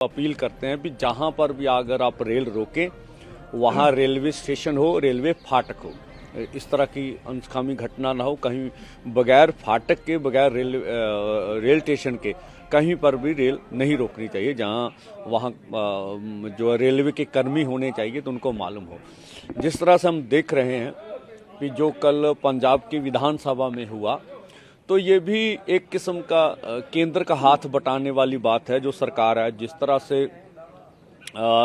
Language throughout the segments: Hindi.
अपील करते हैं कि जहां पर भी अगर आप रेल रोकें वहां रेलवे स्टेशन हो, रेलवे फाटक हो, इस तरह की अनसुखावी घटना ना हो। कहीं बगैर फाटक के, बगैर रेल स्टेशन के कहीं पर भी रेल नहीं रोकनी चाहिए। जहां वहां जो रेलवे के कर्मी होने चाहिए तो उनको मालूम हो। जिस तरह से हम देख रहे हैं कि जो कल पंजाब की विधानसभा में हुआ, तो ये भी एक किस्म का केंद्र का हाथ बटाने वाली बात है। जो सरकार है, जिस तरह से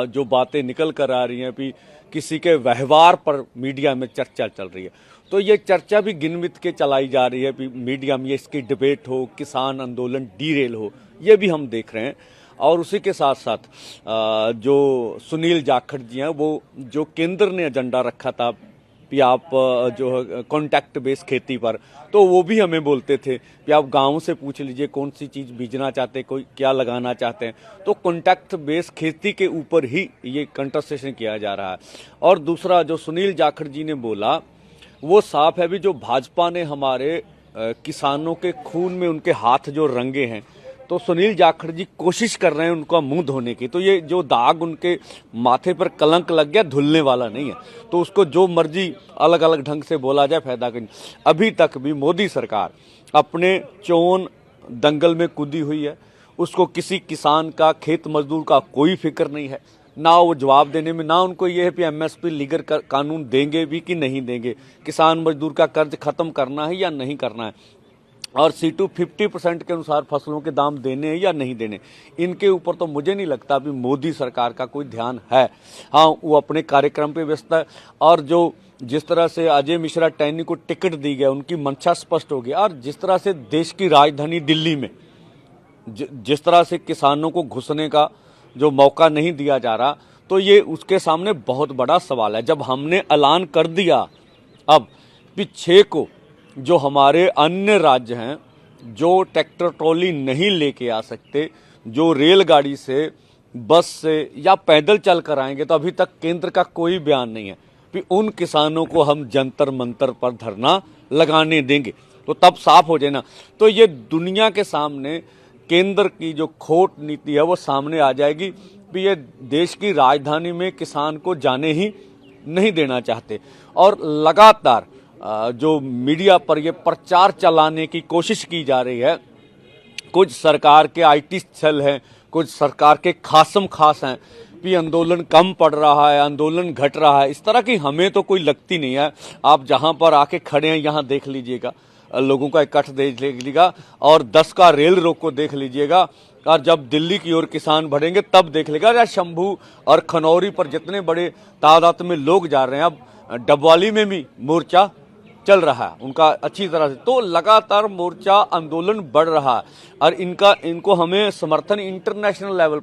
जो बातें निकल कर आ रही हैं कि किसी के व्यवहार पर मीडिया में चर्चा चल रही है, तो ये चर्चा भी गिनमित के चलाई जा रही है कि मीडिया में इसकी डिबेट हो, किसान आंदोलन डीरेल हो, ये भी हम देख रहे हैं। और उसी के साथ साथ जो सुनील जाखड़ जी हैं, वो जो केंद्र ने एजेंडा रखा था कि आप जो है कॉन्टैक्ट बेस खेती पर, तो वो भी हमें बोलते थे कि आप गांव से पूछ लीजिए कौन सी चीज़ बीजना चाहते हैं, कोई क्या लगाना चाहते हैं। तो कॉन्टैक्ट बेस खेती के ऊपर ही ये कंट्रास्टेशन किया जा रहा है। और दूसरा जो सुनील जाखड़ जी ने बोला, वो साफ है भी, जो भाजपा ने हमारे किसानों के खून में उनके हाथ जो रंगे हैं, तो सुनील जाखड़ जी कोशिश कर रहे हैं उनका मुंह धोने की। तो ये जो दाग उनके माथे पर कलंक लग गया, धुलने वाला नहीं है। तो उसको जो मर्जी अलग अलग ढंग से बोला जाए, फायदा कहीं। अभी तक भी मोदी सरकार अपने चोन दंगल में कूदी हुई है। उसको किसी किसान का, खेत मजदूर का कोई फिक्र नहीं है। ना वो जवाब देने में, ना उनको ये है कि एमएसपी लीगर कानून देंगे भी कि नहीं देंगे, किसान मजदूर का कर्ज खत्म करना है या नहीं करना है, और C2 50% के अनुसार फसलों के दाम देने हैं या नहीं देने। इनके ऊपर तो मुझे नहीं लगता भी मोदी सरकार का कोई ध्यान है। हाँ, वो अपने कार्यक्रम पे व्यस्त है। और जो जिस तरह से अजय मिश्रा टैनी को टिकट दी गया, उनकी मंशा स्पष्ट हो गई। और जिस तरह से देश की राजधानी दिल्ली में जिस तरह से किसानों को घुसने का जो मौका नहीं दिया जा रहा, तो ये उसके सामने बहुत बड़ा सवाल है। जब हमने ऐलान कर दिया अब कि 6 को जो हमारे अन्य राज्य हैं, जो ट्रैक्टर ट्रॉली नहीं लेके आ सकते, जो रेलगाड़ी से, बस से या पैदल चल कर आएंगे, तो अभी तक केंद्र का कोई बयान नहीं है कि उन किसानों को हम जंतर मंतर पर धरना लगाने देंगे। तो तब साफ हो जाए ना। तो ये दुनिया के सामने केंद्र की जो खोट नीति है वो सामने आ जाएगी कि ये देश की राजधानी में किसान को जाने ही नहीं देना चाहते। और लगातार जो मीडिया पर ये प्रचार चलाने की कोशिश की जा रही है, कुछ सरकार के आईटी सेल हैं, कुछ सरकार के खासम खास हैं कि आंदोलन कम पड़ रहा है, आंदोलन घट रहा है। इस तरह की हमें तो कोई लगती नहीं है। आप जहां पर आके खड़े हैं यहाँ देख लीजिएगा, लोगों का इकट्ठ देख लीजिएगा, और 10 का रेल रोक को देख लीजिएगा। और जब दिल्ली की ओर किसान बढ़ेंगे तब देख लेगा। या शंभू और खनौरी पर जितने बड़े तादाद में लोग जा रहे हैं, अब डबवाली में भी मोर्चा चल रहा है उनका अच्छी तरह से। तो लगातार मोर्चा आंदोलन बढ़ रहा है और इनको हमें समर्थन इंटरनेशनल लेवल